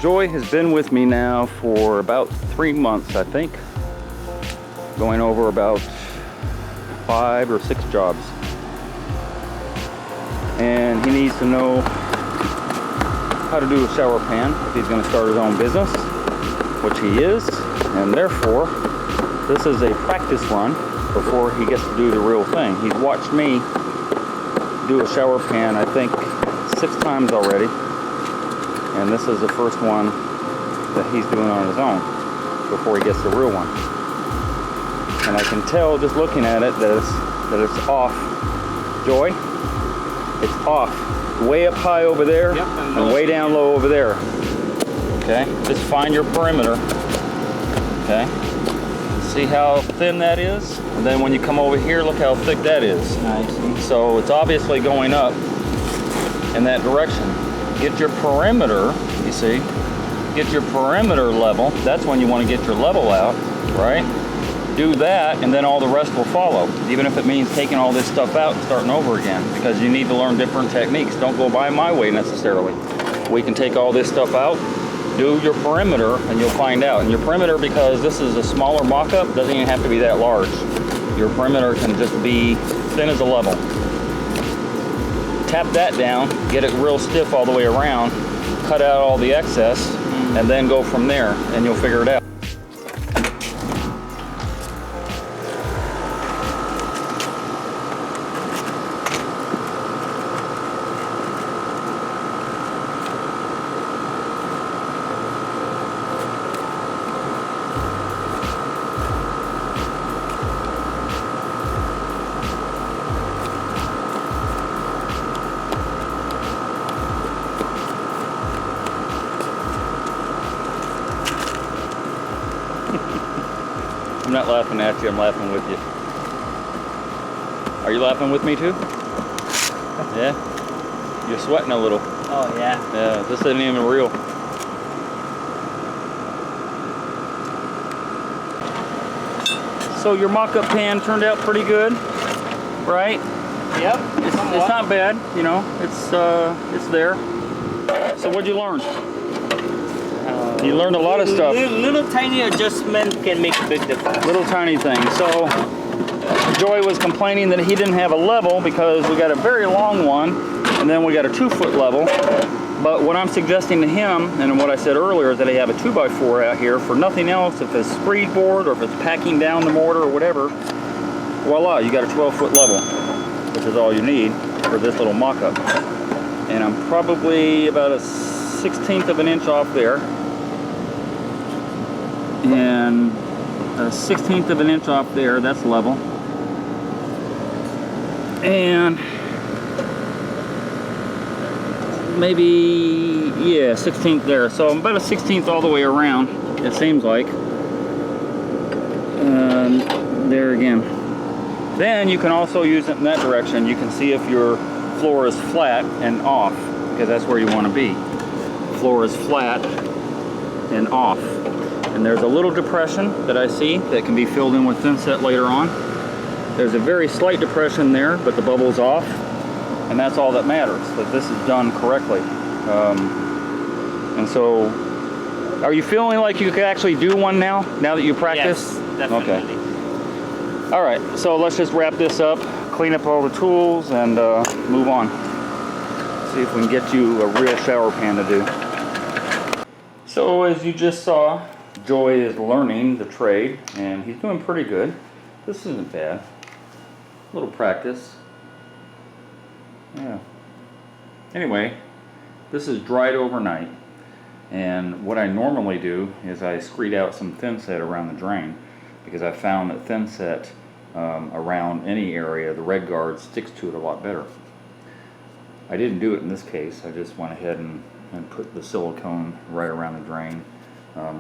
Joy has been with me now for about 3 months, I think, going over about 5 or 6 jobs. And he needs to know how to do a shower pan if he's going to start his own business, which he is, and therefore this is a practice run before he gets to do the real thing. He's watched me do a shower pan, I think, 6 times already, and this is the first one that he's doing on his own before he gets the real one. And I can tell just looking at it that it's off. Joy, it's off. Way up high over there, yep, and way down low over there. Okay, just find your perimeter. Okay, see how thin that is? And then when you come over here, look how thick that is. I see. So it's obviously going up in that direction. Get your perimeter, you see, get your perimeter level. That's when you want to get your level out, right? Do that, and then all the rest will follow, even if it means taking all this stuff out and starting over again, because you need to learn different techniques. Don't go by my way necessarily. We can take all this stuff out, do your perimeter, and you'll find out. And your perimeter, because this is a smaller mock-up, doesn't even have to be that large. Your perimeter can just be thin as a level. Tap that down, get it real stiff all the way around, cut out all the excess, and then go from there, and you'll figure it out. I'm not laughing at you, I'm laughing with you. Are you laughing with me too? Yeah? You're sweating a little. Oh, yeah. Yeah, this isn't even real. So your mock-up pan turned out pretty good, right? Yep. It's not bad, you know, it's there. So what'd you learn? You learned a lot of stuff. Little tiny adjustment can make a big difference. Little tiny things. So Joy was complaining that he didn't have a level because we got a very long one and then we got a 2-foot level. But what I'm suggesting to him, and what I said earlier, is that I have a 2x4 out here for nothing else. If it's screed board or if it's packing down the mortar or whatever, voila, you got a 12-foot level, which is all you need for this little mock-up. And I'm probably about a 1/16 of an inch off there. And a 1/16 of an inch off there, that's level. And maybe, yeah, 1/16 there. So I'm about a 1/16 all the way around, it seems like. And there again. Then you can also use it in that direction. You can see if your floor is flat and off, because that's where you want to be. Floor is flat and off. And there's a little depression that I see that can be filled in with thinset later on. There's a very slight depression there, but the bubble's off, and that's all that matters, that this is done correctly. And so, are you feeling like you could actually do one now that you practice? Yes, definitely. Okay. All right, so let's just wrap this up, clean up all the tools, and move on. See if we can get you a real shower pan to do. So as you just saw, Joy is learning the trade, and he's doing pretty good. This isn't bad. A little practice. Yeah. Anyway, this is dried overnight, and what I normally do is I screed out some thinset around the drain, because I found that thinset around any area, the red guard sticks to it a lot better. I didn't do it in this case. I just went ahead and put the silicone right around the drain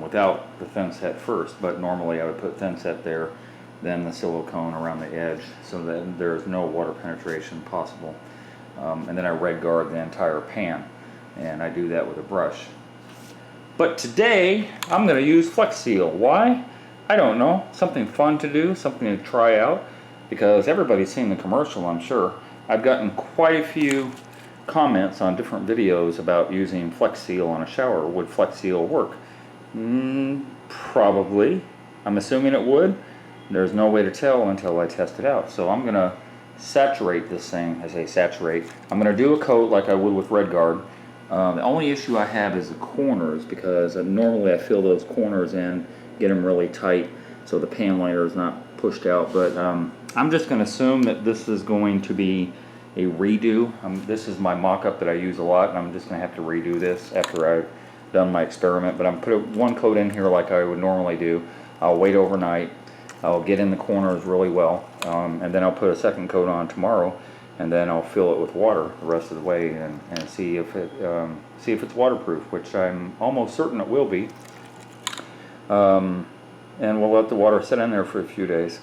without the thinset first, but normally I would put thinset there, then the silicone around the edge, so that there's no water penetration possible. And then I red guard the entire pan, and I do that with a brush. But today I'm going to use Flex Seal. Why? I don't know. Something fun to do, something to try out, because everybody's seen the commercial, I'm sure. I've gotten quite a few comments on different videos about using Flex Seal on a shower. Would Flex Seal work? Probably. I'm assuming it would. There's no way to tell until I test it out. So I'm gonna saturate this thing. I say saturate. I'm gonna do a coat like I would with RedGuard. The only issue I have is the corners, because normally I fill those corners in, get them really tight so the pan liner is not pushed out. But I'm just going to assume that this is going to be a redo. This is my mock-up that I use a lot, and I'm just going to have to redo this after I've done my experiment. But I'm put one coat in here like I would normally do. I'll wait overnight. I'll get in the corners really well, and then I'll put a second coat on tomorrow, and then I'll fill it with water the rest of the way and see if it's waterproof, which I'm almost certain it will be. And we'll let the water sit in there for a few days.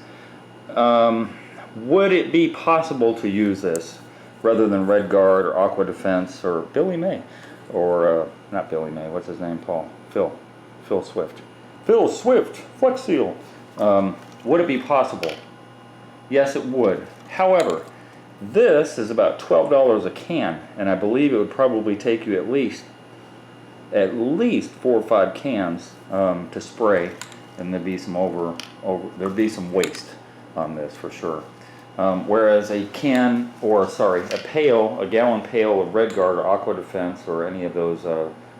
Would it be possible to use this rather than RedGuard or Aqua Defense or Billy May, or not Billy May? What's his name? Phil Swift. Phil Swift, Flex Seal. Would it be possible? Yes, it would. However, this is about $12 a can, and I believe it would probably take you at least 4 or 5 cans to spray, and there'd be some there'd be some waste on this for sure. Whereas a gallon pail of RedGuard or Aqua Defense or any of those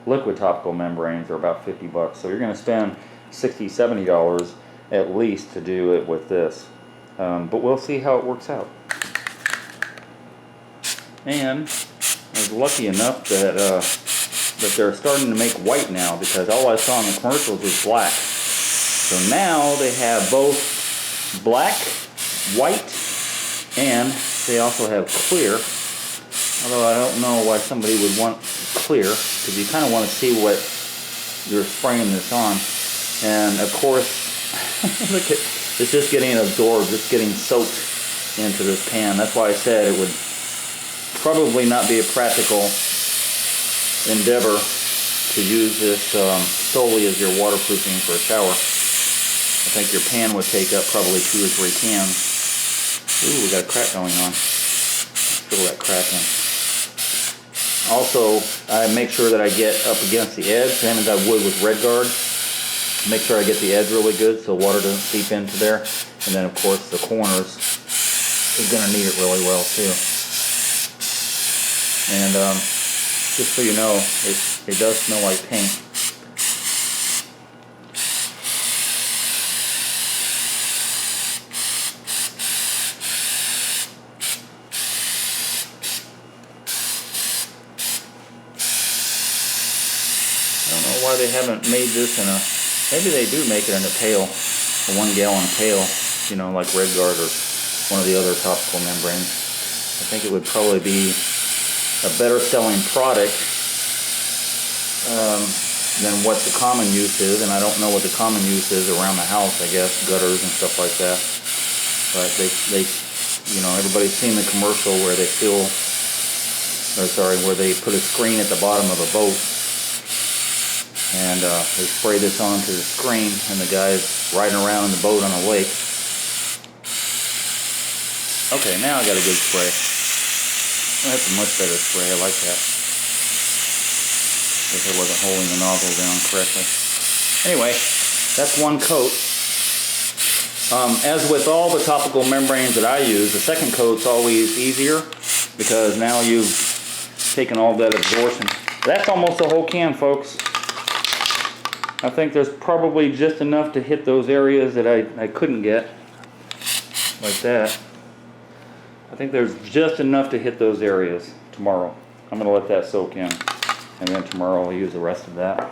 liquid topical membranes are about $50. So you're going to spend $60, $70 at least to do it with this. But we'll see how it works out. And I was lucky enough that they're starting to make white now, because all I saw in the commercials was black. So now they have both black, white, and they also have clear. Although I don't know why somebody would want clear, because you kind of want to see what you're spraying this on. And of course, look at it's just getting absorbed, just getting soaked into this pan. That's why I said it would probably not be a practical endeavor to use this solely as your waterproofing for a shower. I think your pan would take up probably 2 or 3 cans. Ooh, we got a crack going on. Let's fill that crack in. Also, I make sure that I get up against the edge, same as I would with RedGuard. Make sure I get the edge really good so water doesn't seep into there. And then of course the corners is going to need it really well too. And just so you know, it does smell like paint. I don't know why they haven't made this in a... Maybe they do make it in a pail, a 1 gallon pail, you know, like RedGuard or one of the other topical membranes. I think it would probably be a better selling product than what the common use is, and I don't know what the common use is around the house, I guess, gutters and stuff like that. But they you know, everybody's seen the commercial where they where they put a screen at the bottom of a boat, and they spray this onto the screen, and the guy's riding around in the boat on a lake. Okay, now I got a good spray. That's a much better spray. I like that. Guess I wasn't holding the nozzle down correctly. Anyway, that's 1 coat. As with all the topical membranes that I use, the second coat's always easier, because now you've taken all that absorption. That's almost a whole can, folks. I think there's probably just enough to hit those areas that I couldn't get, like that. I think there's just enough to hit those areas tomorrow. I'm going to let that soak in, and then tomorrow I'll use the rest of that.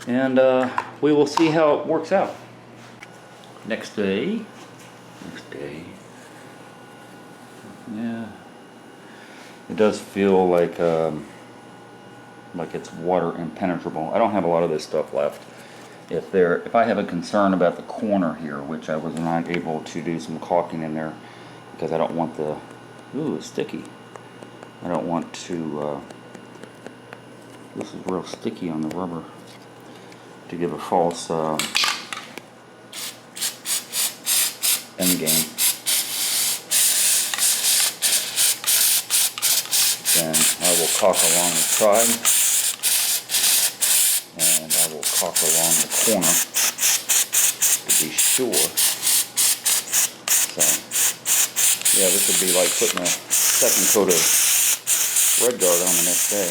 And we will see how it works out. Next day. Yeah. It does feel like it's water impenetrable. I don't have a lot of this stuff left. If I have a concern about the corner here, which I was not able to do some caulking in there, because I don't want the... Ooh, it's sticky. I don't want to... this is real sticky on the rubber. To give a false end game. Then I will caulk along the side, and I will caulk along the corner to be sure. So, yeah, this would be like putting a second coat of RedGuard on the next day.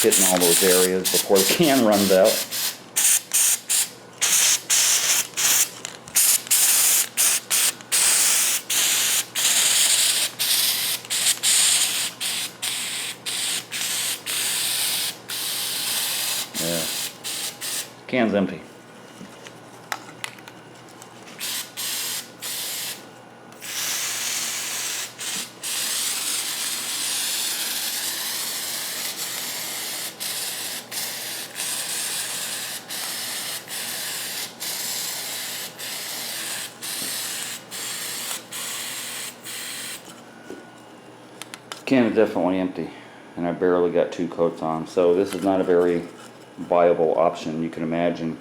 Hitting all those areas before the can runs out. Yeah, can's empty. Can is definitely empty, and I barely got 2 coats on, so this is not a very viable option. You can imagine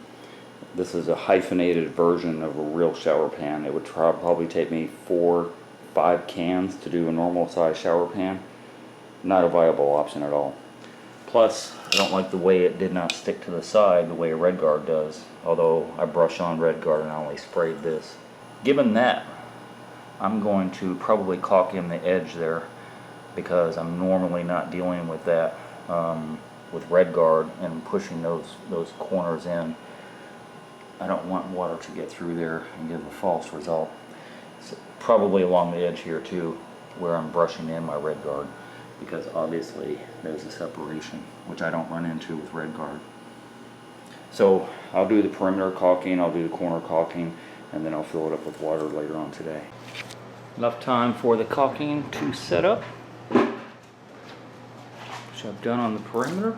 this is a hyphenated version of a real shower pan. It would probably take me 4-5 cans to do a normal size shower pan. Not a viable option at all. Plus, I don't like the way it did not stick to the side the way a RedGuard does, although I brush on RedGuard and I only sprayed this. Given that, I'm going to probably caulk in the edge there, because I'm normally not dealing with that with RedGuard and pushing those corners in. I don't want water to get through there and give a false result. So probably along the edge here too, where I'm brushing in my RedGuard, because obviously there's a separation, which I don't run into with RedGuard. So I'll do the perimeter caulking, I'll do the corner caulking, and then I'll fill it up with water later on today. Enough time for the caulking to set up, which I've done on the perimeter.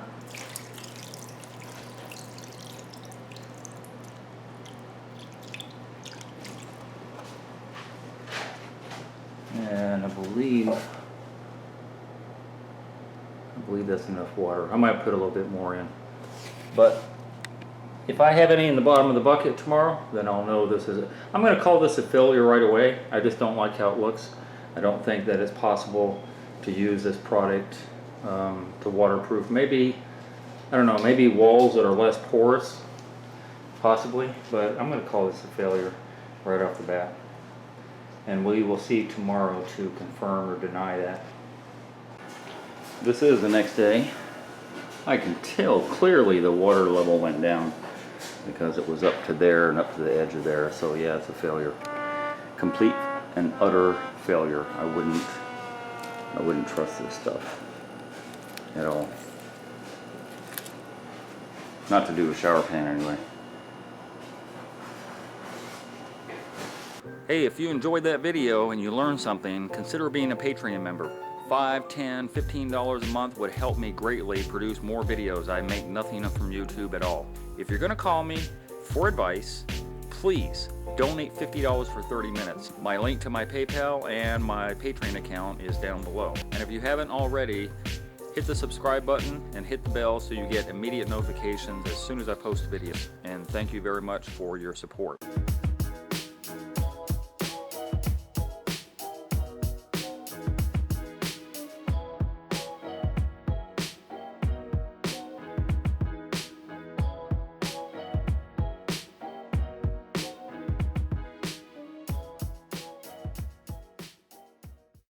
And I believe that's enough water. I might put a little bit more in. But if I have any in the bottom of the bucket tomorrow, then I'll know this is it. I'm going to call this a failure right away. I just don't like how it looks. I don't think that it's possible to use this product to waterproof. Maybe, I don't know, maybe walls that are less porous, possibly, but I'm going to call this a failure right off the bat. And we will see tomorrow to confirm or deny that. This is the next day. I can tell clearly the water level went down because it was up to there and up to the edge of there. So yeah, it's a failure. Complete and utter failure. I wouldn't trust this stuff at all. Not to do a shower pan anyway. Hey, if you enjoyed that video and you learned something, consider being a Patreon member. $5, $10, $15 a month would help me greatly produce more videos. I make nothing from YouTube at all. If you're gonna call me for advice, please donate $50 for 30 minutes. My link to my PayPal and my Patreon account is down below. And if you haven't already, hit the subscribe button and hit the bell so you get immediate notifications as soon as I post videos. And thank you very much for your support.